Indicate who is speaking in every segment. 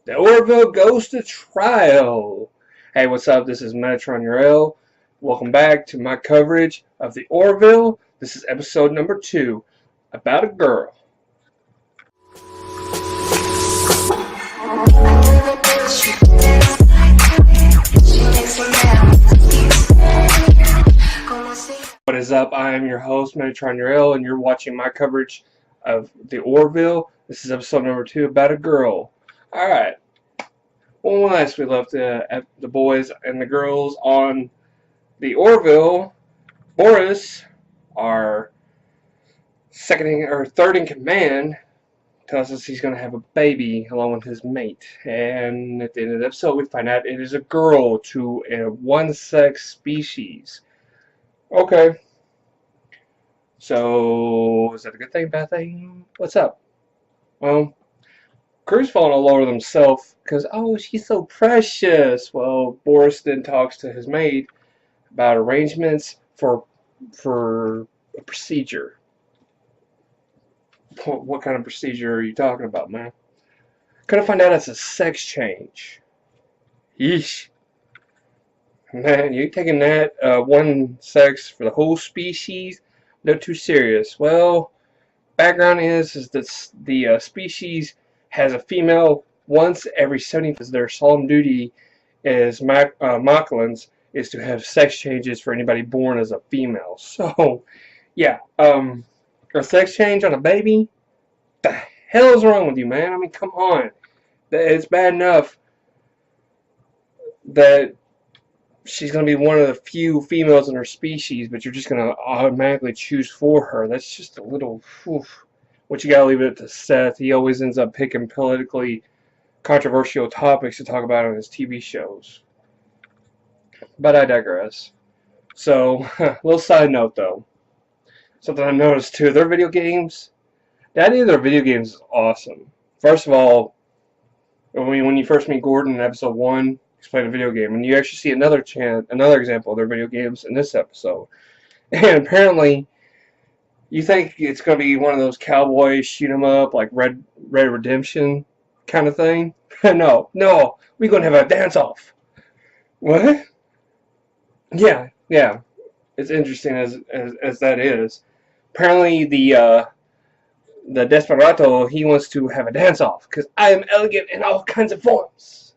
Speaker 1: The Orville goes to trial. Hey, what's up? This is Metatron Uriel. Welcome back to my coverage of the Orville. This is episode number 2, about a girl. What is up? I am your host, Metatron Uriel, and you're watching my coverage of the Orville. This is episode number 2, about a girl. Alright. Well, last we left the boys and the girls on the Orville, Bortus, our third in command, tells us he's going to have a baby along with his mate. And at the end of the episode, we find out it is a girl to a one-sex species. Okay. So, is that a good thing, bad thing? What's up? Well, Crew's falling all over themselves because, oh, she's so precious. Well, Boris then talks to his maid about arrangements for a procedure. What kind of procedure are you talking about, man? Couldn't find out it's a sex change. Yeesh. Man, you taking that one sex for the whole species? No, too serious. Well, background is that the species has a female once every 70 because their solemn duty as Mocklins is to have sex changes for anybody born as a female. So, yeah, a sex change on a baby? The hell is wrong with you, man? I mean, come on. It's bad enough that she's going to be one of the few females in her species, but you're just going to automatically choose for her. That's just a little... Oof. Which you gotta leave it to Seth. He always ends up picking politically controversial topics to talk about on his TV shows. But I digress. So, little side note though. Something I noticed too. Their video games. The idea of their video games is awesome. First of all, when you first meet Gordon in episode 1, he's playing a video game, and you actually see another example of their video games in this episode. And apparently, you think it's going to be one of those cowboy shoot 'em up like Red Redemption kind of thing? No, we're going to have a dance off. What? Yeah. It's interesting as that is. Apparently the Desperado, he wants to have a dance off because I am elegant in all kinds of forms.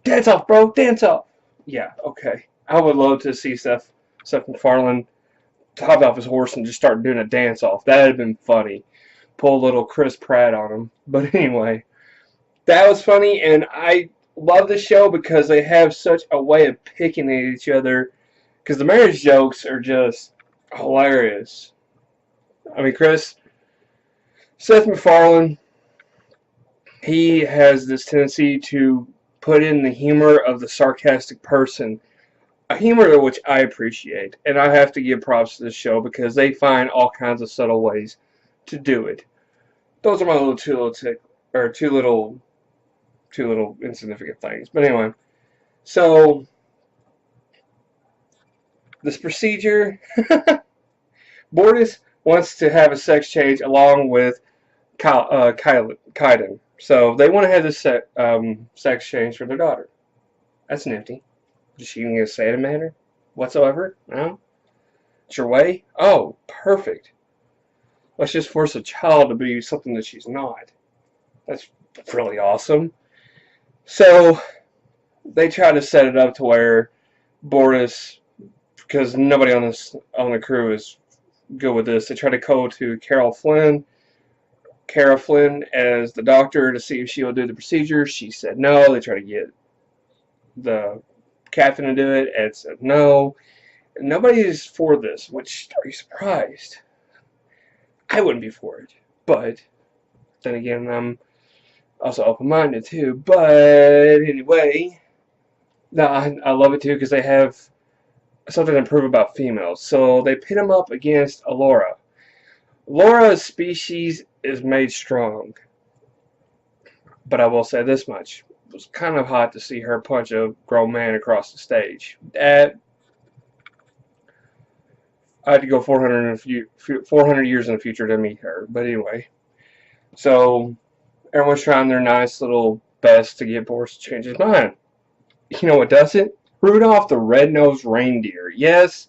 Speaker 1: Dance off, bro, dance off. Yeah, okay. I would love to see Seth MacFarlane hop off his horse and just start doing a dance-off. That would have been funny. Pull a little Chris Pratt on him. But anyway, that was funny, and I love the show because they have such a way of picking at each other, because the marriage jokes are just hilarious. I mean, Seth MacFarlane, he has this tendency to put in the humor of the sarcastic person, a humor which I appreciate, and I have to give props to this show because they find all kinds of subtle ways to do it. Those are my two little insignificant things. But anyway, so this procedure, Bortus wants to have a sex change along with Klydan. So they want to have this sex change for their daughter. That's nifty. Is she even going to say it matter whatsoever? No? It's your way? Oh, perfect. Let's just force a child to be something that she's not. That's really awesome. So, they try to set it up to where Bortus, because nobody on the crew is good with this, they try to go to Cara Flynn as the doctor to see if she will do the procedure. She said no. They try to get the captain to do it, Ed said no. Nobody is for this, which are you surprised? I wouldn't be for it, but then again, I'm also open-minded too. But anyway, no, I love it too because they have something to prove about females. So they pit them up against Alora. Laura's species is made strong, but I will say this much. It was kind of hot to see her punch a grown man across the stage. I had to go 400 years in the future to meet her. But anyway, so everyone's trying their nice little best to get Bortus to change his mind. You know what does it? Rudolph the Red-Nosed Reindeer. Yes,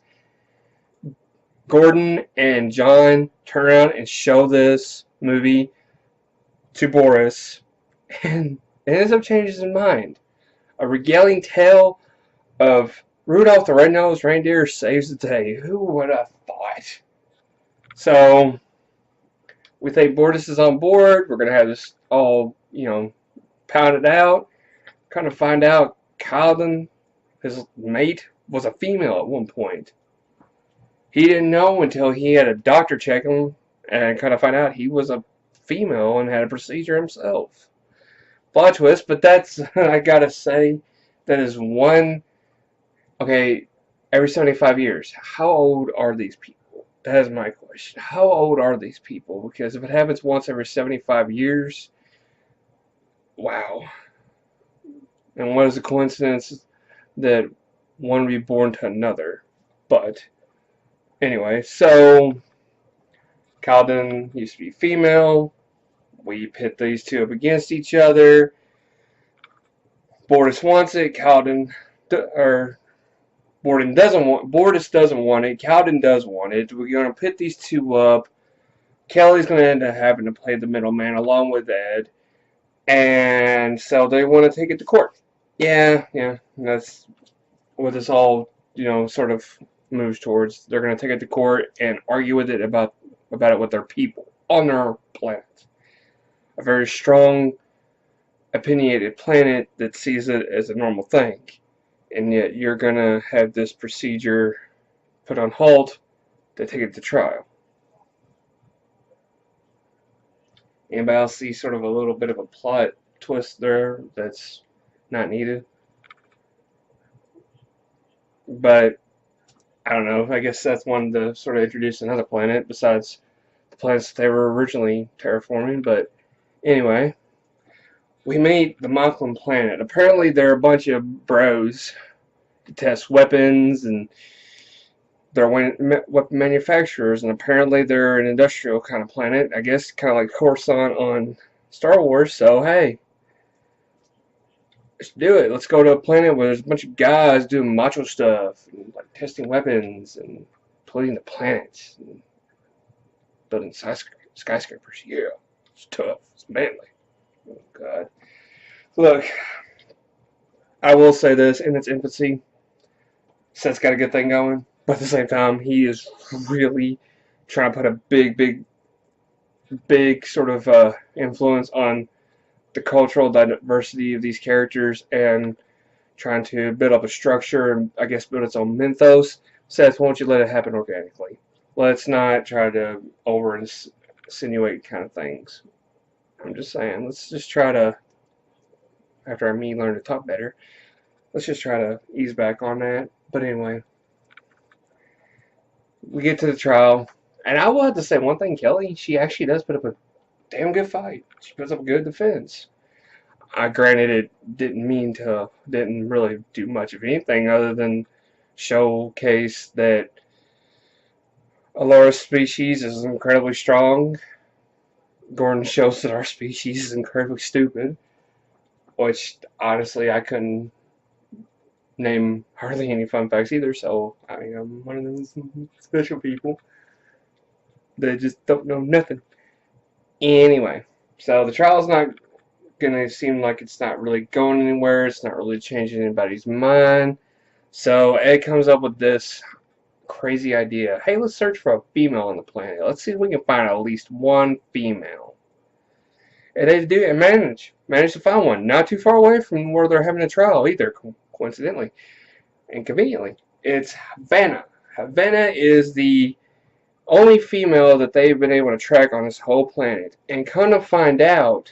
Speaker 1: Gordon and John turn around and show this movie to Bortus, and it ends up changing his mind. A regaling tale of Rudolph the Red-Nosed Reindeer saves the day. Who would have thought? So, we think Bortus is on board. We're going to have this all, pounded out. Kind of find out Klydan, his mate, was a female at one point. He didn't know until he had a doctor check him and kind of find out he was a female and had a procedure himself. Plot twist, but that's, I gotta say, that is one, okay, every 75 years. How old are these people? That is my question. How old are these people? Because if it happens once every 75 years, wow. And what is the coincidence that one would be born to another? But anyway, so Klydan used to be female. We pit these two up against each other. Bortus wants it. Bortus doesn't want it. Klydan does want it. We're going to pit these two up. Kelly's going to end up having to play the middleman along with Ed. And so they want to take it to court. Yeah, that's what this all, sort of moves towards. They're going to take it to court and argue with it about it with their people on their planet. A very strong, opinionated planet that sees it as a normal thing. And yet you're going to have this procedure put on hold to take it to trial. Anybody else see sort of a little bit of a plot twist there that's not needed? But I don't know. I guess that's one to sort of introduce another planet besides the planets they were originally terraforming. But anyway, we made the Nephilim planet. Apparently they're a bunch of bros to test weapons, and they're weapon manufacturers, and apparently they're an industrial kind of planet. I guess kind of like Coruscant on Star Wars. So hey, let's do it. Let's go to a planet where there's a bunch of guys doing macho stuff, and like testing weapons and polluting the planet, and building skyscrapers. Yeah, it's tough. It's manly. Oh God. Look, I will say this: in its infancy, Seth's got a good thing going, but at the same time, he is really trying to put a big sort of influence on the cultural diversity of these characters and trying to build up a structure and, I guess, build its own mythos. Seth, why don't you let it happen organically? Let's not try to over-insinuate kind of things. I'm just saying, let's just try to, after me learn to talk better, let's just try to ease back on that. But anyway, we get to the trial, and I will have to say one thing, Kelly, she actually does put up a damn good fight. She puts up a good defense. Granted, it didn't really do much of anything other than showcase that Alora's species is incredibly strong. Gordon shows that our species is incredibly stupid, which honestly I couldn't name hardly any fun facts either, so I mean, I'm one of those special people that just don't know nothing. Anyway, so the trial's not gonna seem like it's not really going anywhere. It's not really changing anybody's mind. So Ed comes up with this crazy idea. Hey, let's search for a female on the planet. Let's see if we can find at least one female. And they do and manage to find one. Not too far away from where they're having a trial either, coincidentally and conveniently. It's Havana. Havana is the only female that they've been able to track on this whole planet. And come to find out,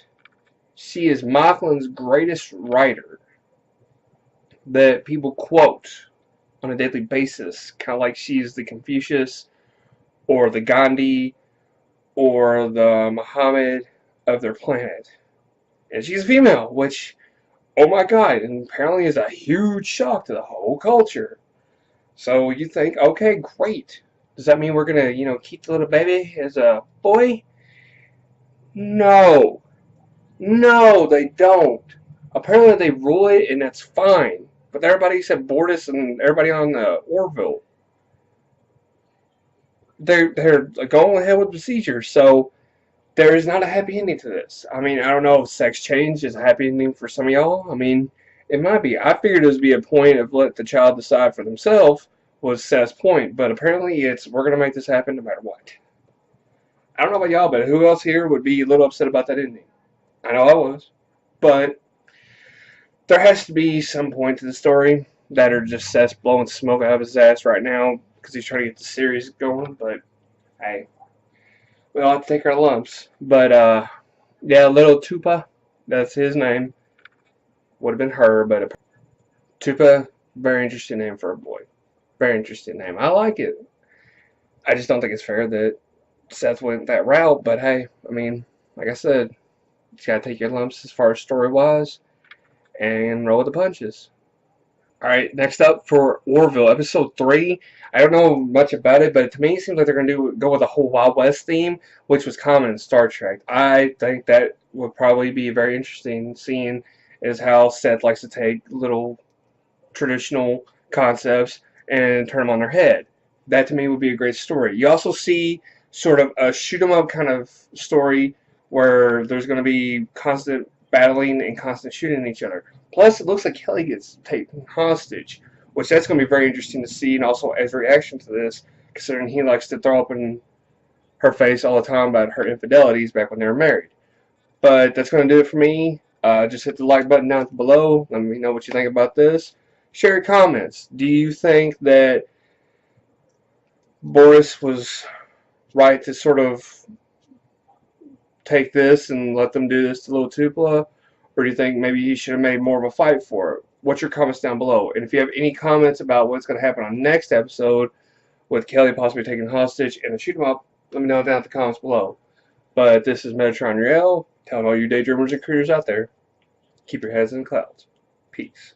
Speaker 1: she is Machlin's greatest writer that people quote on a daily basis. Kind of like she's the Confucius or the Gandhi or the Muhammad of their planet. And she's female, which, oh my God, and apparently is a huge shock to the whole culture. So you think, okay, great. Does that mean we're going to, keep the little baby as a boy? No. No, they don't. Apparently they rule it, and that's fine. But everybody except Bortus and everybody on the Orville, they're going ahead with the procedure. So there is not a happy ending to this. I mean, I don't know if sex change is a happy ending for some of y'all. I mean, it might be. I figured it would be a point of let the child decide for themselves was Seth's point, but apparently it's we're gonna make this happen no matter what. I don't know about y'all, but who else here would be a little upset about that ending? I know I was, but there has to be some point to the story that are just Seth blowing smoke out of his ass right now because he's trying to get the series going. But hey, we all have to take our lumps. But yeah, little Tupa, that's his name. Would have been her, but Tupa, very interesting name for a boy. Very interesting name. I like it. I just don't think it's fair that Seth went that route. But hey, I mean, like I said, you gotta take your lumps as far as story wise and roll with the punches. Alright, next up for Orville, episode 3. I don't know much about it, but to me it seems like they're going to go with a whole Wild West theme, which was common in Star Trek. I think that would probably be very interesting, seeing is how Seth likes to take little traditional concepts and turn them on their head. That to me would be a great story. You also see sort of a shoot 'em up kind of story where there's going to be constant battling and constant shooting at each other. Plus, it looks like Kelly gets taken hostage, which that's going to be very interesting to see, and also as a reaction to this, considering he likes to throw up in her face all the time about her infidelities back when they were married. But that's going to do it for me. Just hit the like button down below. Let me know what you think about this. Share your comments. Do you think that Boris was right to sort of take this and let them do this to little Tupla? Or do you think maybe he should have made more of a fight for it? What's your comments down below? And if you have any comments about what's going to happen on next episode with Kelly possibly taken hostage and a shoot 'em up, let me know down in the comments below. But this is Metatron Uriel, telling all you daydreamers and creators out there, keep your heads in the clouds. Peace.